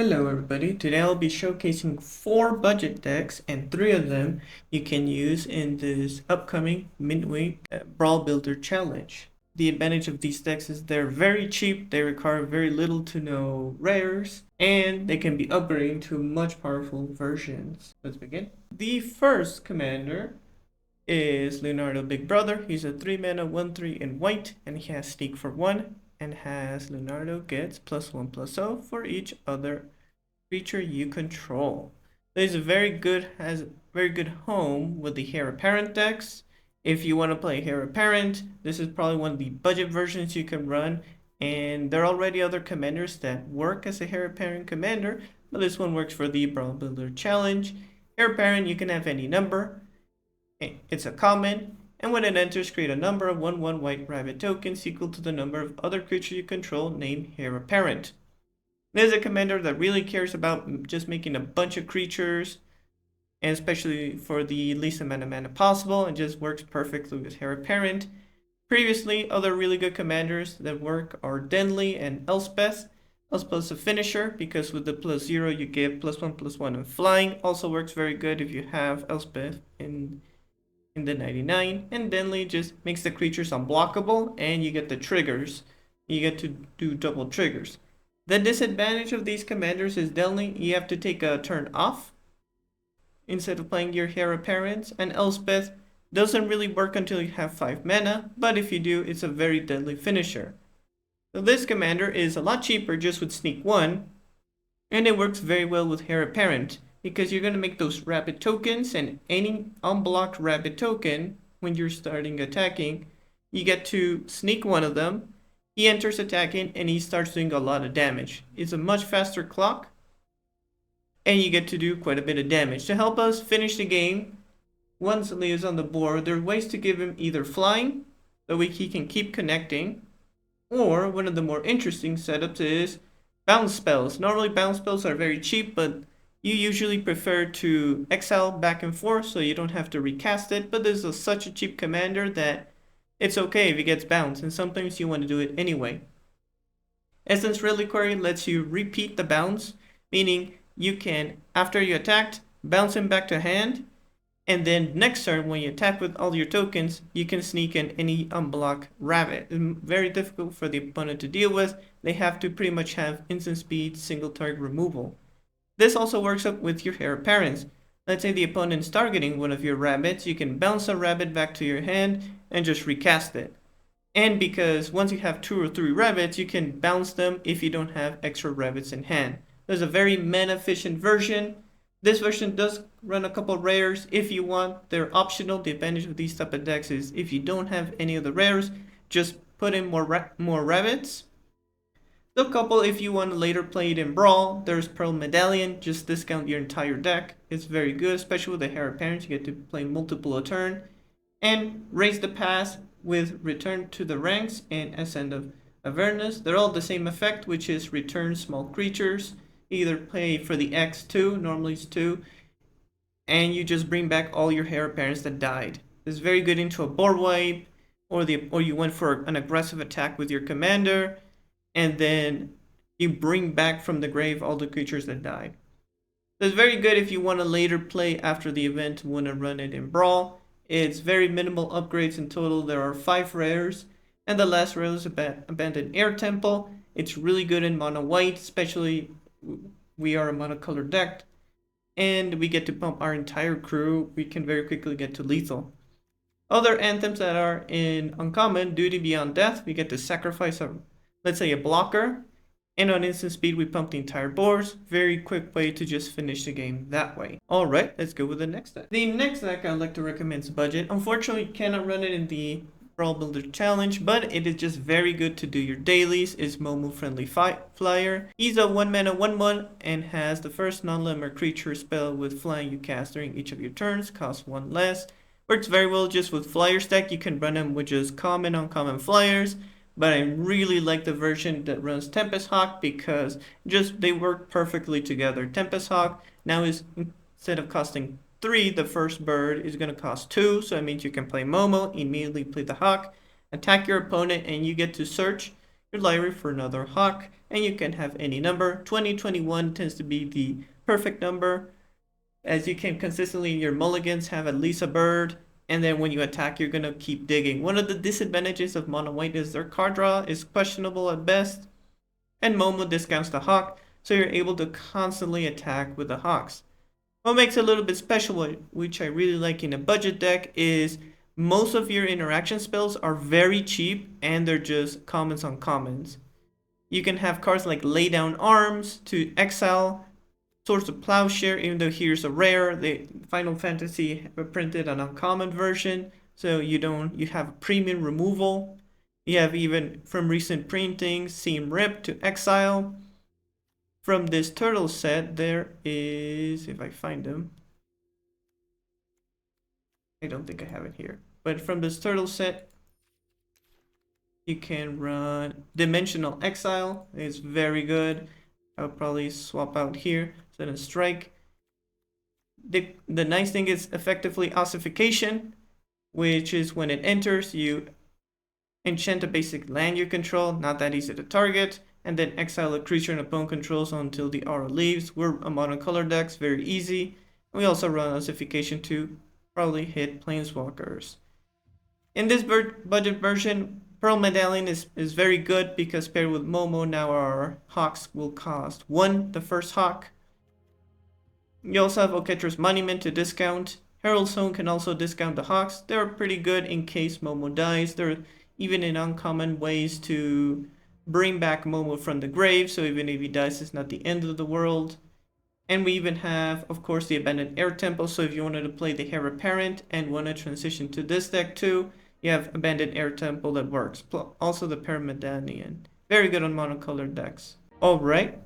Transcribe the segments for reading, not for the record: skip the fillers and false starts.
Hello everybody, today I'll be showcasing 4 budget decks and 3 of them you can use in this upcoming midweek Brawl Builder Challenge. The advantage of these decks is they're very cheap, they require very little to no rares, and they can be upgraded to much powerful versions. Let's begin. The first commander is Leonardo Big Brother. He's a 3 mana 1/3 in white and he has Sneak for 1 and has Leonardo gets +1/+0 for each other creature you control. There's a very good home with the Heir Apparent decks. If you want to play Heir Apparent, this is probably one of the budget versions you can run, and there are already other commanders that work as a Heir Apparent commander, but this one works for the Brawl Builder Challenge. Heir Apparent, you can have any number. It's a common, and when it enters, create a number of 1/1 white rabbit tokens equal to the number of other creatures you control named Heir Apparent. This is a commander that really cares about just making a bunch of creatures, and especially for the least amount of mana possible, and just works perfectly with Heir Apparent. Previously, other really good commanders that work are Denley and Elspeth. Elspeth is a finisher because with the +0 you get +1/+1 and flying. Also works very good if you have Elspeth in the 99, and Denley just makes the creatures unblockable and you get the triggers. You get to do double triggers. The disadvantage of these commanders is Denley, you have to take a turn off instead of playing your Heir Apparent, and Elspeth doesn't really work until you have 5 mana, but if you do, it's a very deadly finisher. So this commander is a lot cheaper just with Sneak 1, and it works very well with Heir Apparent, because you're going to make those rabbit tokens, and any unblocked rabbit token, when you're starting attacking, you get to sneak one of them. He enters attacking, and he starts doing a lot of damage. It's a much faster clock, and you get to do quite a bit of damage. To help us finish the game, once Leo's on the board, there are ways to give him either flying, so he can keep connecting, or one of the more interesting setups is bounce spells. Normally bounce spells are very cheap, but you usually prefer to exile back and forth so you don't have to recast it, but this is such a cheap commander that it's okay if it gets bounced, and sometimes you want to do it anyway. Essence Reliquary lets you repeat the bounce, meaning you can, after you attacked, bounce him back to hand, and then next turn when you attack with all your tokens, you can sneak in any unblocked rabbit. It's very difficult for the opponent to deal with. They have to pretty much have instant speed, single target removal. This also works up with your Heir Apparent. Let's say the opponent's targeting one of your rabbits, you can bounce a rabbit back to your hand and just recast it. And because once you have 2 or 3 rabbits, you can bounce them if you don't have extra rabbits in hand. There's a very mana efficient version. This version does run a couple rares if you want. They're optional. The advantage of these type of decks is if you don't have any of the rares, just put in more rabbits. The couple, if you want to later play it in Brawl, there's Pearl Medallion, just discount your entire deck. It's very good, especially with the Heir Apparent, you get to play multiple a turn. And Raise the Pass with Return to the Ranks and Ascend of Verminister. They're all the same effect, which is return small creatures. Either play for the X2, normally it's 2, and you just bring back all your Heir Apparents that died. It's very good into a board wipe, or you went for an aggressive attack with your commander, and then you bring back from the grave all the creatures that died. So it's very good if you want to later play after the event, want to run it in Brawl. It's very minimal upgrades in total. There are 5 rares, and the last rare is Abandoned Air Temple. It's really good in mono white, especially we are a monocolored deck, and we get to pump our entire crew. We can very quickly get to lethal. Other anthems that are in uncommon, Duty Beyond Death, we get to sacrifice let's say a blocker, and on instant speed we pump the entire board. Very quick way to just finish the game that way. Alright, let's go with the next deck. The next deck I'd like to recommend is Budget. Unfortunately, you cannot run it in the Brawl Builder Challenge, but it is just very good to do your dailies. It's Momo friendly Flier. He's a 1 mana 1/1 and has the first non-limit creature spell with flying you cast during each of your turns, costs 1 less. Works very well just with Flyer stack. You can run them with just common, uncommon Flyers. But I really like the version that runs Tempest Hawk because they work perfectly together. Tempest Hawk now is, instead of costing 3, the first bird is going to cost 2. So that means you can play Momo, immediately play the Hawk, attack your opponent, and you get to search your library for another Hawk. and you can have any number. 20, 21 tends to be the perfect number, as you can consistently in your mulligans have at least a bird, and then when you attack, you're gonna keep digging. One of the disadvantages of mono white is their card draw is questionable at best, and Momo discounts the hawk, so you're able to constantly attack with the hawks. What makes it a little bit special, which I really like in a budget deck, is most of your interaction spells are very cheap and they're just commons on commons. You can have cards like Lay Down Arms to exile, Swords of Plowshare, even though here's a rare. The Final Fantasy printed an uncommon version, so you have premium removal. You have even from recent printings, Seam Rip to exile. From this turtle set, there is, if I find them, I don't think I have it here, but from this turtle set, you can run Dimensional Exile. It's very good. I'll probably swap out here. So then strike. The nice thing is effectively ossification, which is when it enters, you enchant a basic land you control, not that easy to target, and then exile a creature an opponent controls until the aura leaves. We're a monocolor decks, very easy. We also run ossification to probably hit planeswalkers. In this budget version, Pearl Medallion is very good because paired with Momo, now our hawks will cost 1, the first hawk. You also have Oketra's Monument to discount. Herald's Home can also discount the hawks. They're pretty good in case Momo dies. They're even in uncommon ways to bring back Momo from the grave, so even if he dies, it's not the end of the world. And we even have, of course, the Abandoned Air Temple, so if you wanted to play the Heir Apparent and want to transition to this deck too, you have Abandoned Air Temple that works. Also the Paramedanian. Very good on monocolored decks. Alright,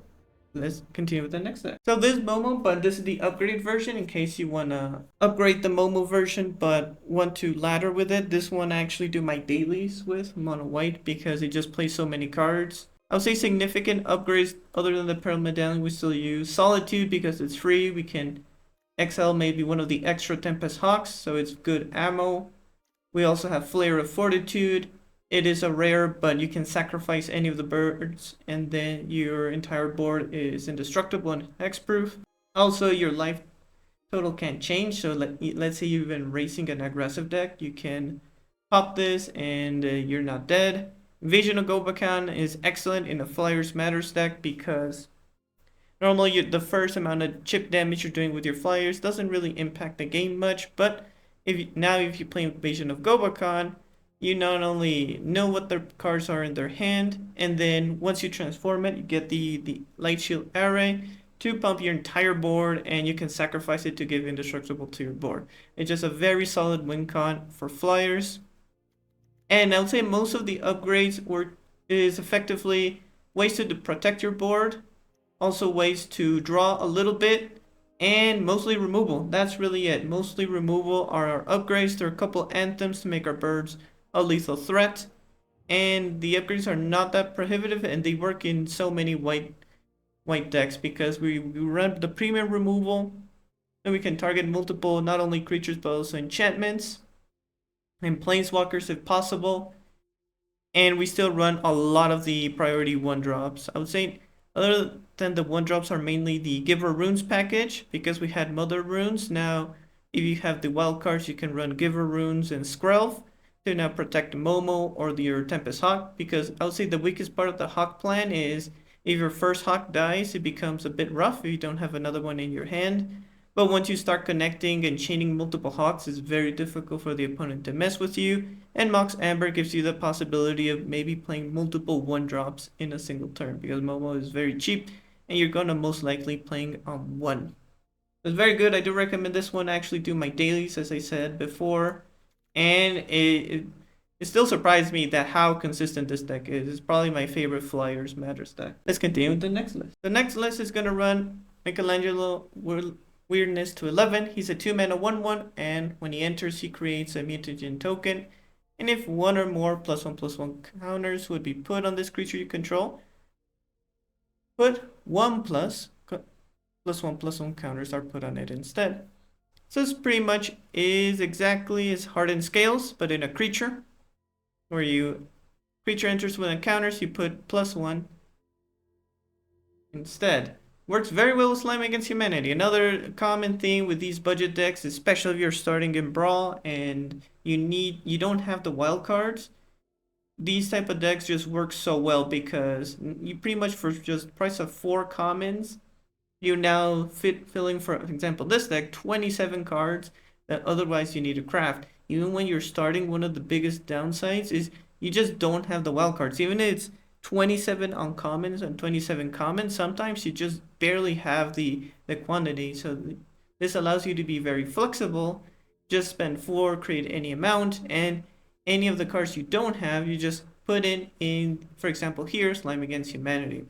let's continue with the next deck. So this Momo, but this is the upgraded version in case you want to upgrade the Momo version but want to ladder with it. This one I actually do my dailies with mono white because it just plays so many cards. I would say significant upgrades other than the Pearl Medallion we still use. Solitude because it's free. We can exile maybe one of the extra Tempest Hawks, so it's good ammo. We also have Flier of Fortitude. It is a rare, but you can sacrifice any of the birds and then your entire board is indestructible and hexproof. Also, your life total can't change, so let's say you've been racing an aggressive deck, you can pop this and you're not dead. Vision of Gobakan is excellent in a Flyers Matters deck because normally the first amount of chip damage you're doing with your Flyers doesn't really impact the game much, but if you play Vision of Gobakan, you not only know what their cards are in their hand, and then once you transform it, you get the Light Shield Array to pump your entire board, and you can sacrifice it to give indestructible to your board. It's just a very solid win con for Flyers. And I would say most of the upgrades is effectively ways to protect your board, also ways to draw a little bit, and mostly removal. That's really it. Mostly removal are our upgrades. There are a couple anthems to make our birds a lethal threat, and the upgrades are not that prohibitive, and they work in so many white decks because we run the premium removal, and we can target multiple not only creatures but also enchantments and planeswalkers if possible, and we still run a lot of the priority 1-drops. I would say other than the 1-drops are mainly the Giver Runes package because we had Mother Runes. Now if you have the wild cards, you can run Giver Runes and Skrelv to now protect Momo or your Tempest Hawk, because I would say the weakest part of the Hawk plan is if your first Hawk dies, it becomes a bit rough if you don't have another one in your hand. But once you start connecting and chaining multiple Hawks, it's very difficult for the opponent to mess with you, and Mox Amber gives you the possibility of maybe playing multiple 1-drops in a single turn, because Momo is very cheap, and you're gonna most likely playing on 1. It's very good. I do recommend this one. I actually do my dailies, as I said before, and it still surprised me that how consistent this deck is. It's probably my favorite Flyers Matters deck. Let's continue with the next list. The next list is gonna run Michelangelo Weirdness to 11. He's a 2-mana 1/1, and when he enters, he creates a mutagen token. And if one or more +1/+1 counters would be put on this creature you control, put 1+1/+1 counters are put on it instead. So this pretty much is exactly as Hardened Scales, but in a creature, where creature enters with encounters, you put +1 instead. Works very well with Slime Against Humanity. Another common theme with these budget decks, especially if you're starting in Brawl and you don't have the wild cards, these type of decks just work so well because you pretty much for just price of 4 commons, you now filling, for example, this deck 27 cards that otherwise you need to craft. Even when you're starting, one of the biggest downsides is you just don't have the wild cards. Even if it's 27 uncommons and 27 commons, sometimes you just barely have the quantity. So this allows you to be very flexible. Just spend 4, create any amount, and any of the cards you don't have, you just put in, for example, here, Slime Against Humanity.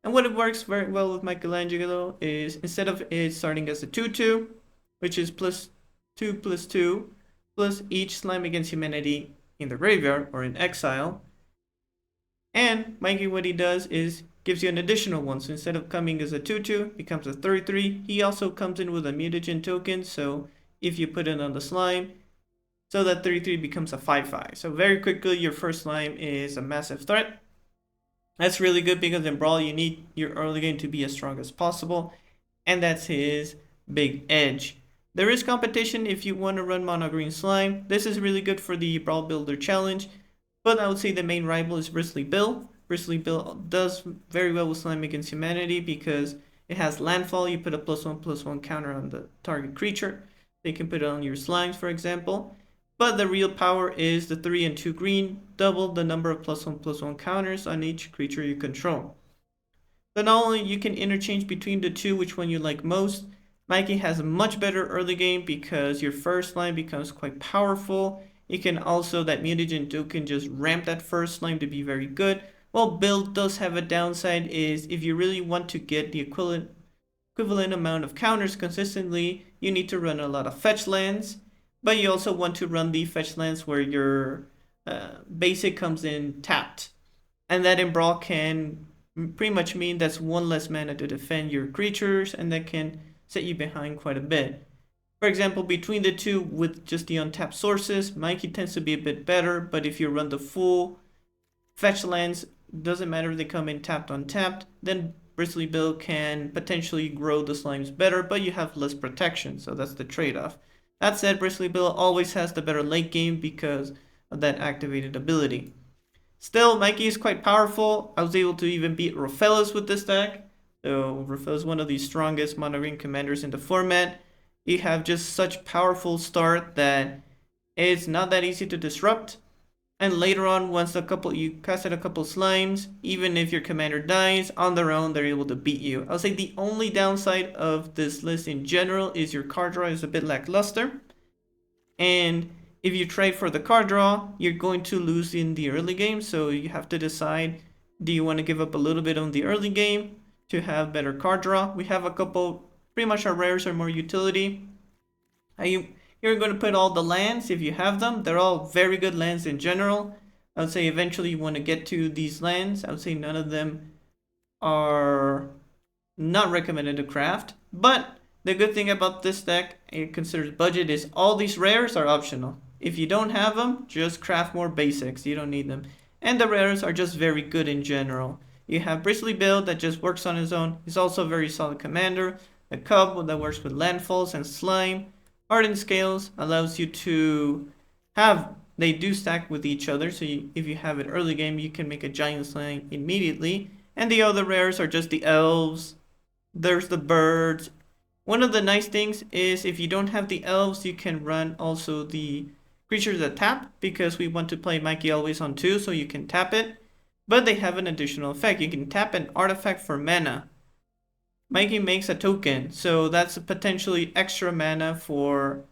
And what it works very well with Michelangelo is instead of it starting as a 2/2, which is +2/+2, plus each Slime Against Humanity in the graveyard or in exile. And Mikey, what he does is gives you an additional one. So instead of coming as a 2/2, becomes a 3/3. He also comes in with a mutagen token. So if you put it on the slime, so that 3/3 becomes a 5/5. So very quickly, your first slime is a massive threat. That's really good because in Brawl, you need your early game to be as strong as possible. And that's his big edge. There is competition if you want to run mono green slime. This is really good for the Brawl Builder Challenge. But I would say the main rival is Bristly Bill. Bristly Bill does very well with Slime Against Humanity because it has landfall. You put a +1/+1 counter on the target creature. They can put it on your slimes, for example. But the real power is the 3 and 2 green, double the number of +1/+1 counters on each creature you control. So not only you can interchange between the two which one you like most, Mikey has a much better early game because your first slime becomes quite powerful. You can also, that mutagen token just ramp that first slime to be very good. Well, Bill does have a downside is if you really want to get the equivalent amount of counters consistently, you need to run a lot of fetch lands. But you also want to run the fetch lands where your basic comes in tapped. And that in Brawl can pretty much mean that's 1 less mana to defend your creatures, and that can set you behind quite a bit. For example, between the two with just the untapped sources, Mikey tends to be a bit better, but if you run the full fetch lands, doesn't matter if they come in tapped, untapped, then Bristly Bill can potentially grow the slimes better, but you have less protection, so that's the trade-off. That said, Bristly Bill always has the better late game because of that activated ability. Still, Mikey is quite powerful. I was able to even beat Rofellas with this deck. So Rofellas is one of the strongest mono green commanders in the format. You have just such powerful start that it's not that easy to disrupt. And later on, once you casted a couple slimes, even if your commander dies, on their own, they're able to beat you. I'll say the only downside of this list in general is your card draw is a bit lackluster. And if you trade for the card draw, you're going to lose in the early game. So you have to decide, do you want to give up a little bit on the early game to have better card draw? We have a couple, pretty much our rares are more utility. You're going to put all the lands if you have them. They're all very good lands in general. I would say eventually you want to get to these lands. I would say none of them are not recommended to craft. But the good thing about this deck, it considers budget, is all these rares are optional. If you don't have them, just craft more basics. You don't need them. And the rares are just very good in general. You have Bristly Bill that just works on his own. He's also a very solid commander. The Cub that works with landfalls and slime. Hardened Scales allows you to have, they do stack with each other, so if you have it early game, you can make a giant slime immediately. And the other rares are just the elves, there's the birds. One of the nice things is if you don't have the elves, you can run also the creatures that tap, because we want to play Mikey always on 2, so you can tap it. But they have an additional effect, you can tap an artifact for mana. Mikey makes a token, so that's potentially extra mana for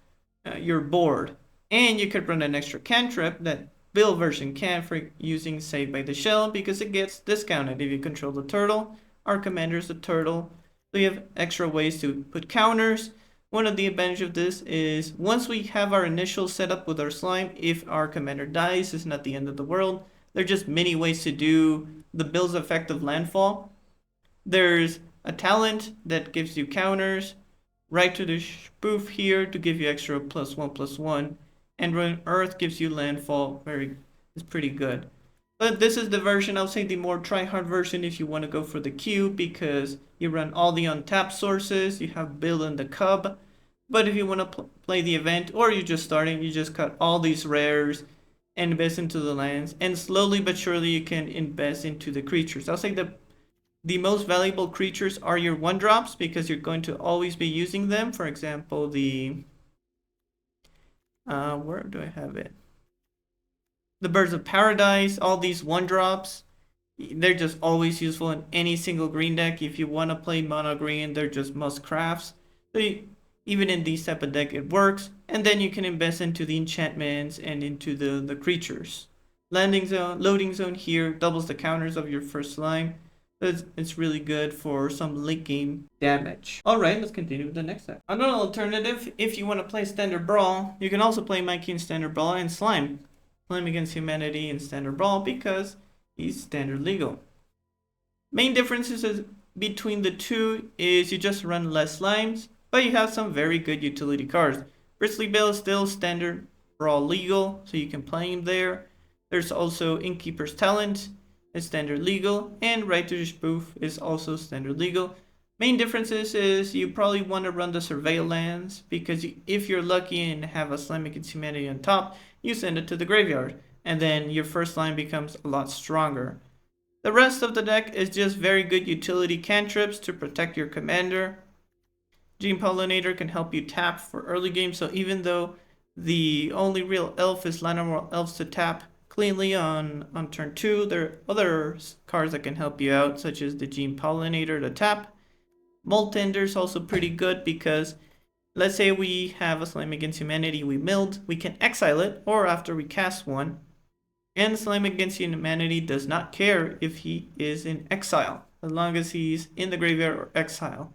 your board. And you could run an extra cantrip that Bill version can for using Saved by the Shell because it gets discounted if you control the turtle. Our commander is the turtle. So you have extra ways to put counters. One of the advantages of this is once we have our initial setup with our slime, if our commander dies, it's not the end of the world. There are just many ways to do the Bill's effect of landfall. There's a talent that gives you counters, right to the spoof here to give you extra +1/+1, and when Earth gives you landfall, it's pretty good. But this is the version, I'll say the more try-hard version if you want to go for the queue, because you run all the untapped sources, you have Bill and the Cub. But if you want to play the event, or you're just starting, you just cut all these rares and invest into the lands, and slowly but surely you can invest into the creatures. I'll say the most valuable creatures are your 1-drops, because you're going to always be using them. For example, the where do I have it? The Birds of Paradise, all these 1-drops, they're just always useful in any single green deck. If you want to play mono green, they're just must crafts. So even in these type of deck, it works. And then you can invest into the enchantments and into the creatures. Landing zone, loading zone here doubles the counters of your first slime. It's really good for some late game damage. Alright, let's continue with the next deck. Another alternative, if you want to play Standard Brawl, you can also play Mikey in Standard Brawl and Slime. Slime against Humanity in Standard Brawl because he's standard legal. Main differences between the two is you just run less slimes, but you have some very good utility cards. Bristly Bill is still Standard Brawl legal, so you can play him there. There's also Innkeeper's Talent, is standard legal, and Right to Spoof is also standard legal. Main differences is you probably want to run the Surveil lands, because if you're lucky and have a Slime Against Humanity on top, you send it to the graveyard, and then your first line becomes a lot stronger. The rest of the deck is just very good utility cantrips to protect your commander. Gene Pollinator can help you tap for early game, so even though the only real elf is Llanowar Elves to tap cleanly on turn 2, there are other cards that can help you out, such as the Gene Pollinator to tap. Moltender is also pretty good because let's say we have a Slime Against Humanity we milled, we can exile it, or after we cast one, and Slime Against Humanity does not care if he is in exile, as long as he's in the graveyard or exile.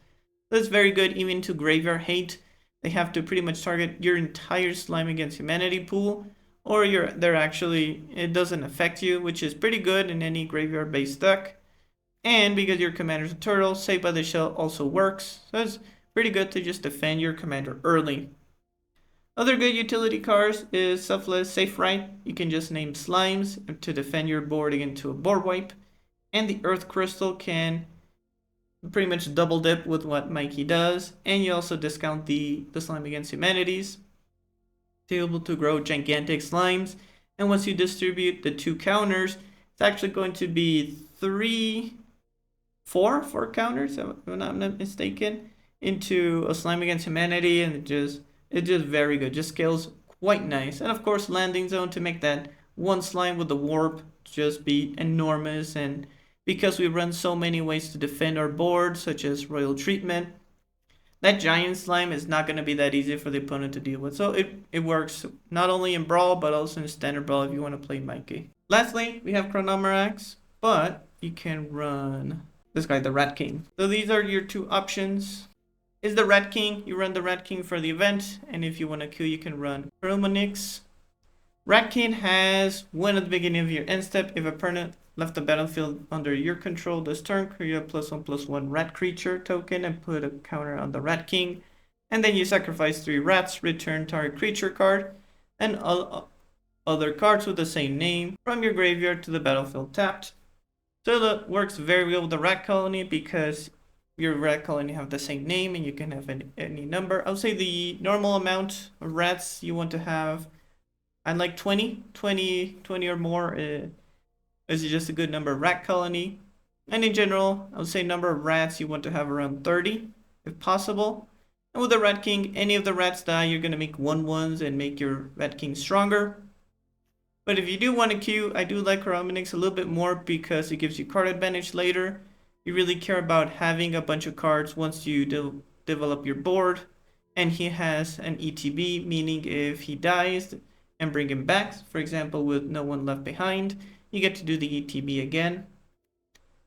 That's very good even to graveyard hate. They have to pretty much target your entire Slime Against Humanity pool, or it doesn't affect you, which is pretty good in any graveyard based deck. And because your commander's a turtle, Saved by the Shell also works, so it's pretty good to just defend your commander early. Other good utility cards is Selfless Safe Right. You can just name slimes to defend your board against a board wipe. And the Earth Crystal can pretty much double dip with what Mikey does. And you also discount the Slime Against Humanities to be able to grow gigantic slimes. And once you distribute the 2 counters, it's actually going to be 4 counters, if I'm not mistaken, into a Slime Against Humanity, and it's just very good. Just scales quite nice. And of course, landing zone to make that one slime with the warp just be enormous. And because we run so many ways to defend our board, such as Royal Treatment, that giant slime is not going to be that easy for the opponent to deal with. So it works not only in Brawl, but also in Standard Brawl if you want to play Mikey. Lastly, we have Karumonix, but you can run this guy, the Rat King. So these are your 2 options. Is the Rat King, you run the Rat King for the event, and if you want to queue, you can run Karumonix. Rat King has 1 at the beginning of your end step. If a opponent left the battlefield under your control this turn, create a +1/+1 rat creature token and put a counter on the Rat King. And then you sacrifice 3 rats, return target creature card, and other cards with the same name from your graveyard to the battlefield tapped. So that works very well with the Rat Colony, because your rat colony have the same name and you can have any number. I'll say the normal amount of rats you want to have, I like 20 or more is just a good number of rat colony. And in general, I would say number of rats you want to have around 30 if possible. And with the Rat King, any of the rats die, you're going to make 1/1s and make your Rat King stronger. But if you do want to queue, I do like Karumonix a little bit more because it gives you card advantage later. You really care about having a bunch of cards once you develop your board. And he has an ETB, meaning if he dies and bring him back, for example with No One Left Behind, you get to do the ETB again.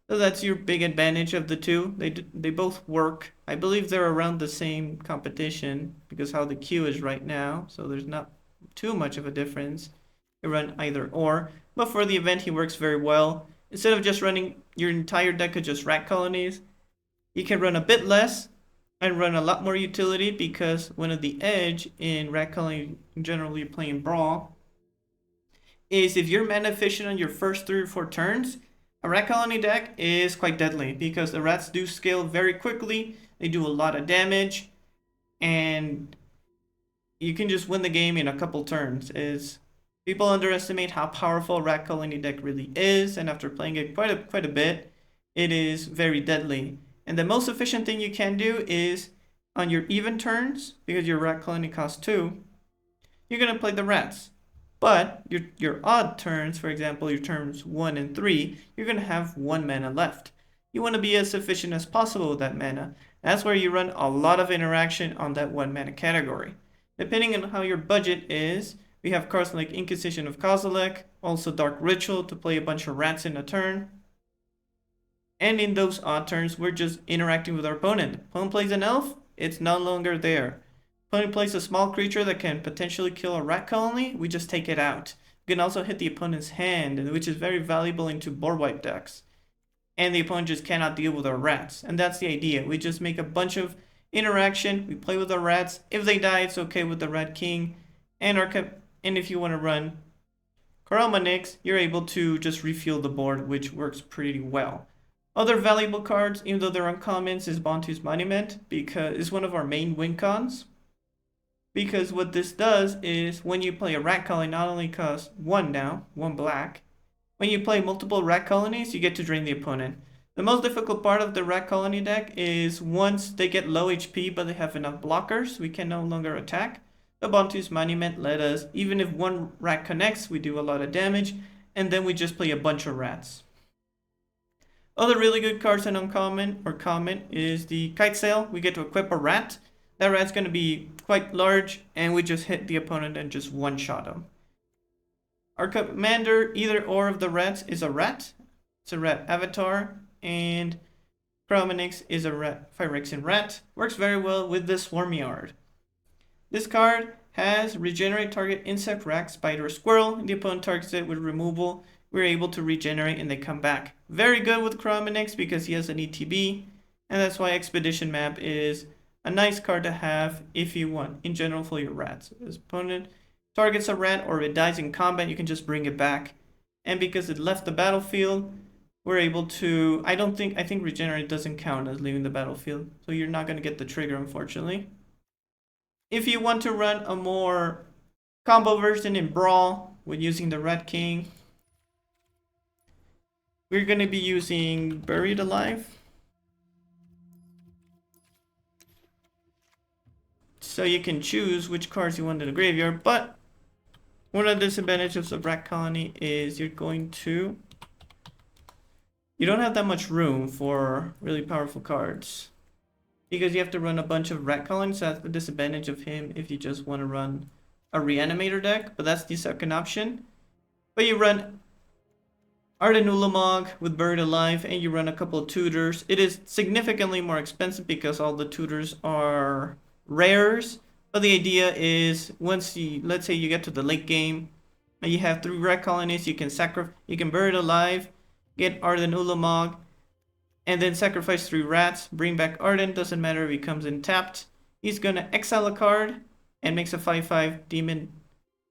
So that's your big advantage of the 2. They both work. I believe they're around the same competition because how the queue is right now, so there's not too much of a difference. You run either or, but for the event he works very well. Instead of just running your entire deck of just rat colonies, you can run a bit less and run a lot more utility, because one of the edge in rat colony, generally playing Brawl, is if you're mana efficient on your first 3 or 4 turns, a rat colony deck is quite deadly because the rats do scale very quickly, they do a lot of damage, and you can just win the game in a couple turns. Is people underestimate how powerful rat colony deck really is, and after playing it quite a bit, it is very deadly. And the most efficient thing you can do is on your even turns, because your rat colony costs 2, you're gonna play the rats. But your odd turns, for example, your turns 1 and 3, you're gonna have 1 mana left. You want to be as efficient as possible with that mana. That's where you run a lot of interaction on that 1 mana category. Depending on how your budget is, we have cards like Inquisition of Kozilek, also Dark Ritual to play a bunch of rats in a turn. And in those odd turns, we're just interacting with our opponent. Opponent plays an elf, it's no longer there. Opponent plays a small creature that can potentially kill a rat colony, we just take it out. We can also hit the opponent's hand, which is very valuable into board wipe decks. And the opponent just cannot deal with our rats. And that's the idea. We just make a bunch of interaction, we play with our rats. If they die, it's okay with the Rat King. And if you want to run Karumonix, you're able to just refuel the board, which works pretty well. Other valuable cards, even though they're uncommons, is Bontu's Monument, because it's one of our main win cons. Because what this does is when you play a rat colony, not only costs 1 now, 1 black. When you play multiple rat colonies, you get to drain the opponent. The most difficult part of the rat colony deck is once they get low HP but they have enough blockers, we can no longer attack. The Bontu's Monument let us, even if 1 rat connects, we do a lot of damage, and then we just play a bunch of rats. Other really good cards in uncommon or common is the Kite Sail. We get to equip a rat. That rat's going to be quite large, and we just hit the opponent and just one-shot him. Our commander, either or of the rats, is a rat. It's a rat avatar, and Karumonix is a rat, Phyrexian rat. Works very well with the Swarm Yard. This card has regenerate target insect, rat, spider, or squirrel, and the opponent targets it with removal. We're able to regenerate and they come back. Very good with Karumonix because he has an ETB, and that's why Expedition Map is a nice card to have if you want, in general, for your rats. If his opponent targets a rat or it dies in combat, you can just bring it back. And because it left the battlefield, we're able to, I think regenerate doesn't count as leaving the battlefield, so you're not going to get the trigger, unfortunately. If you want to run a more combo version in Brawl with using the Rat King, we're going to be using Buried Alive. So you can choose which cards you want in the graveyard, but one of the disadvantages of Rat Colony is you don't have that much room for really powerful cards. Because you have to run a bunch of rat colonies, so that's the disadvantage of him if you just want to run a reanimator deck, but that's the second option. But you run Ardent Ulamog with Buried Alive, and you run a couple of tutors. It is significantly more expensive because all the tutors are rares, but the idea is once let's say you get to the late game, and you have 3 rat colonies, you can Buried Alive, get Ardent Ulamog, and then sacrifice 3 rats, bring back Ardent, doesn't matter if he comes in tapped. He's gonna exile a card and makes a 5/5 demon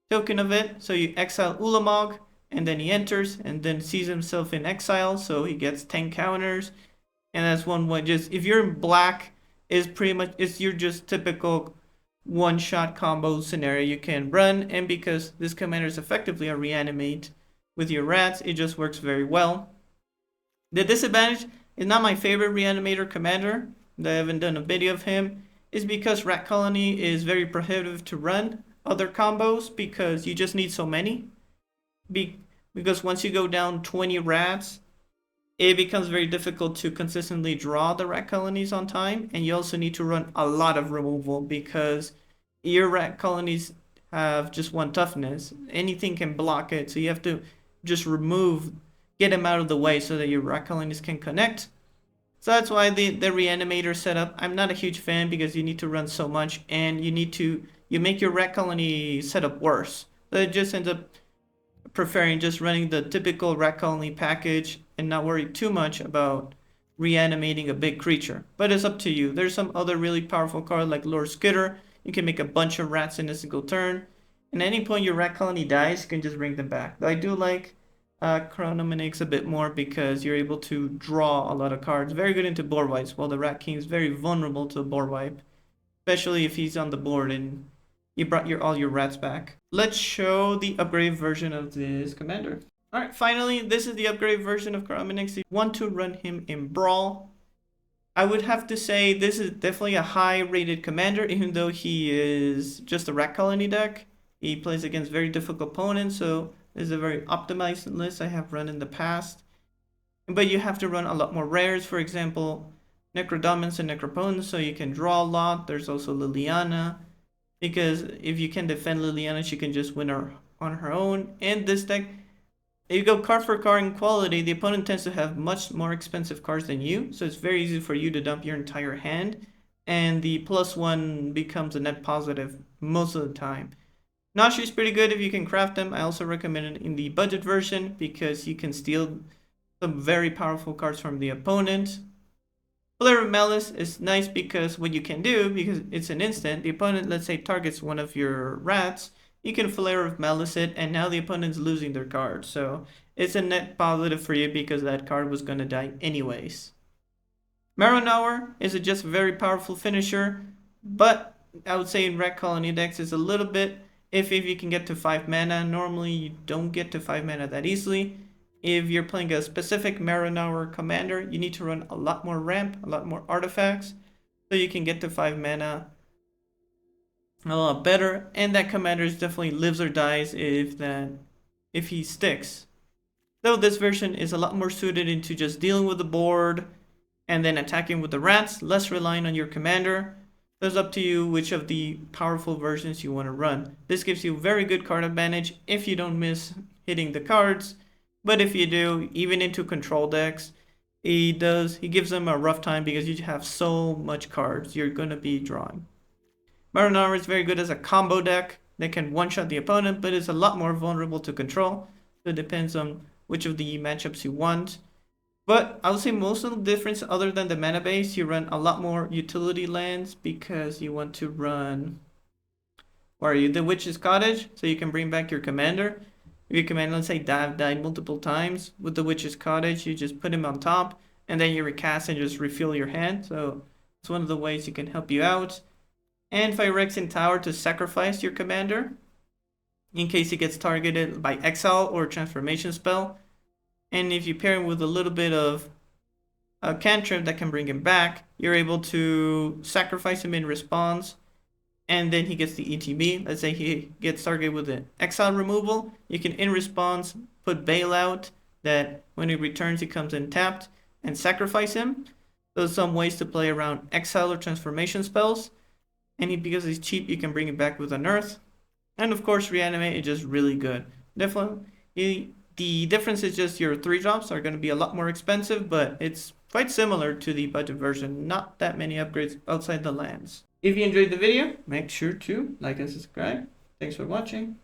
token of it. So you exile Ulamog, and then he enters and then sees himself in exile, so he gets 10 counters. And that's one way. Just if you're in black, is pretty much it's your just typical one-shot combo scenario you can run, and because this commander is effectively a reanimate with your rats, it just works very well. The disadvantage is not my favorite reanimator commander. I haven't done a video of him. Is because Rat Colony is very prohibitive to run other combos because you just need so many. Because once you go down 20 rats, it becomes very difficult to consistently draw the rat colonies on time, and you also need to run a lot of removal because your rat colonies have just 1 toughness. Anything can block it, so you have to just get them out of the way so that your rat colonies can connect. So that's why the reanimator setup, I'm not a huge fan because you need to run so much and you make your rat colony setup worse. So it just ends up preferring just running the typical rat colony package and not worry too much about reanimating a big creature. But it's up to you. There's some other really powerful cards like Lord Skitter. You can make a bunch of rats in a single turn. And at any point your rat colony dies, you can just bring them back. Though I do like Karumonix a bit more because you're able to draw a lot of cards. Very good into board wipes, while the Rat King is very vulnerable to a board wipe, especially if he's on the board and you brought all your rats back. Let's show the upgraded version of this commander. Alright, finally, this is the upgraded version of Karumonix. If you want to run him in Brawl, I would have to say this is definitely a high rated commander, even though he is just a rat colony deck. He plays against very difficult opponents, so this is a very optimized list I have run in the past. But you have to run a lot more rares, for example, Necrodomins and Necropotence, so you can draw a lot. There's also Liliana, because if you can defend Liliana, she can just win her on her own. And this deck, if you go card for card in quality, the opponent tends to have much more expensive cards than you, so it's very easy for you to dump your entire hand, and the +1 becomes a net positive most of the time. Nashi is pretty good if you can craft them. I also recommend it in the budget version because you can steal some very powerful cards from the opponent. Flier of Malice is nice because what you can do, because it's an instant, the opponent, let's say, targets one of your rats, you can Flier of Malice it, and now the opponent's losing their card. So it's a net positive for you because that card was going to die anyways. Marrow is a just very powerful finisher, but I would say in Rat Colony decks is a little bit iffy if you can get to 5 mana. Normally you don't get to 5 mana that easily. If you're playing a specific Marrow commander, you need to run a lot more ramp, a lot more artifacts, so you can get to 5 mana a lot better. And that commander definitely lives or dies if he sticks. Though this version is a lot more suited into just dealing with the board and then attacking with the rats, less relying on your commander. So it's up to you which of the powerful versions you want to run. This gives you very good card advantage if you don't miss hitting the cards. But if you do, even into control decks, he gives them a rough time because you have so much cards you're going to be drawing. Marrow is very good as a combo deck that can one-shot the opponent, but is a lot more vulnerable to control. So it depends on which of the matchups you want. But I would say most of the difference, other than the mana base, you run a lot more utility lands because you want to run, where are you? The Witch's Cottage, so you can bring back your commander. If your commander, let's say, died multiple times, with the Witch's Cottage, you just put him on top, and then you recast and just refill your hand. So it's one of the ways you can help you out. And Phyrexian Tower to sacrifice your commander in case he gets targeted by exile or transformation spell. And if you pair him with a little bit of a cantrip that can bring him back, you're able to sacrifice him in response, and then he gets the ETB. Let's say he gets targeted with an exile removal, you can in response put Bailout, that when he returns he comes in tapped, and sacrifice him. Those are some ways to play around exile or transformation spells. And because he's cheap, you can bring him back with Unearth. And of course, Reanimate is just really good. Definitely, the difference is just your 3-drops are going to be a lot more expensive, but it's quite similar to the budget version. Not that many upgrades outside the lands. If you enjoyed the video, make sure to like and subscribe. Thanks for watching.